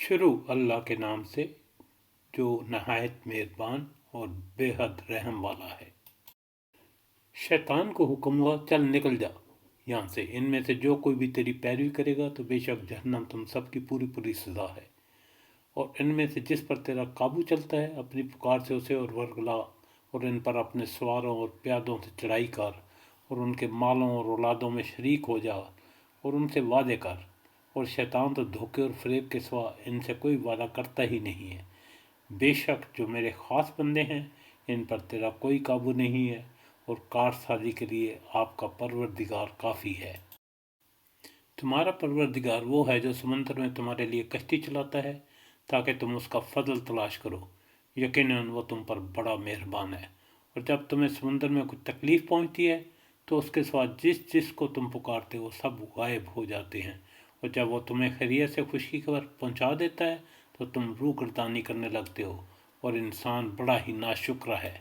शुरू अल्लाह के नाम से जो नहायत मेहरबान और बेहद रहम वाला है। शैतान को हुक्म हुआ, चल निकल जा यहाँ से, इनमें से जो कोई भी तेरी पैरवी करेगा तो बेशक जहन्नम तुम सबकी पूरी पूरी सज़ा है। और इनमें से जिस पर तेरा काबू चलता है अपनी पुकार से उसे और वर्गला, और इन पर अपने सवारों और प्यादों से चढ़ाई कर, और उनके मालों और औलादों में शरीक हो जा और उनसे वादे कर। और शैतान तो धोखे और फरेब के सिवा इनसे कोई वादा करता ही नहीं है। बेशक जो मेरे ख़ास बंदे हैं इन पर तेरा कोई काबू नहीं है, और कारसाजी के लिए आपका परवरदिगार काफ़ी है। तुम्हारा परवरदिगार वो है जो समंदर में तुम्हारे लिए कश्ती चलाता है ताकि तुम उसका फजल तलाश करो। यकीनन वो तुम पर बड़ा मेहरबान है। और जब तुम्हें समंदर में कुछ तकलीफ़ पहुंचती है तो उसके सिवा जिस जिस को तुम पुकारते हो सब गायब हो जाते हैं। और जब वो तुम्हें खैरियत से खुश की खबर पहुंचा देता है तो तुम रूह गर्दानी करने लगते हो, और इंसान बड़ा ही नाशुक्र है।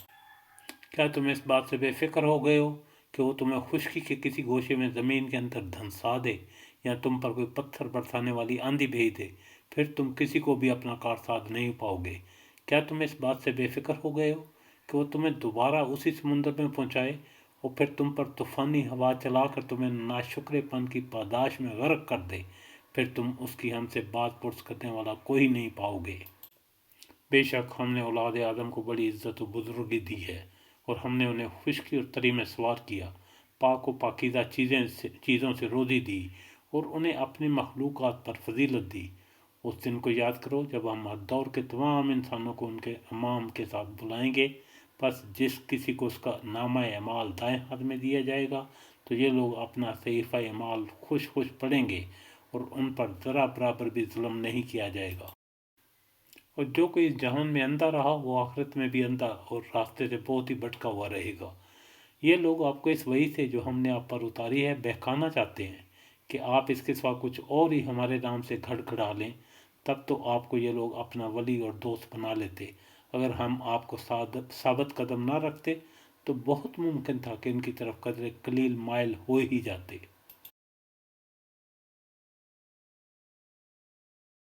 क्या तुम इस बात से बेफिक्र हो गए हो कि वो तुम्हें खुशकी के किसी गोशे में ज़मीन के अंदर धंसा दे, या तुम पर कोई पत्थर बरसाने वाली आंधी भेज दे, फिर तुम किसी को भी अपना कारसाज नहीं पाओगे। क्या तुम इस बात से बेफिक्र हो गए हो कि वो तुम्हें दोबारा उसी समुंदर में पहुंचाए और फिर तुम पर तूफ़ानी हवा चलाकर तुम्हें नाशुक्रेपन की पादाश में गर्क कर दे, फिर तुम उसकी हमसे बात पुरस करने वाला कोई नहीं पाओगे। बेशक हमने औलाद आदम को बड़ी इज्जत और बुजुर्गी दी है, और हमने उन्हें खुशकी और तरी में सवार किया, पाक व पाकीज़ा चीज़ों से रोज़ी दी, और उन्हें अपनी मखलूक़ात पर फजीलत दी। उस दिन को याद करो जब हम हर दौर के तमाम इंसानों को उनके इमाम के साथ बुलाएंगे। बस जिस किसी को उसका नामा अमाल दाएं हाथ में दिया जाएगा तो ये लोग अपना सहीफ़ा अमाल खुश खुश पढ़ेंगे, और उन पर ज़रा बराबर भी जुल्म नहीं किया जाएगा। और जो कोई इस जहान में अंधा रहा वो आखिरत में भी अंधा और रास्ते से बहुत ही भटका हुआ रहेगा। ये लोग आपको इस वही से जो हमने आप पर उतारी है बहकाना चाहते हैं कि आप इसके सिवा कुछ और ही हमारे नाम से घड़घड़ा लें, तब तो आपको ये लोग अपना वली और दोस्त बना लेते। अगर हम आपको साबित कदम ना रखते तो बहुत मुमकिन था कि इनकी तरफ कदरे कलील माइल हो ही जाते।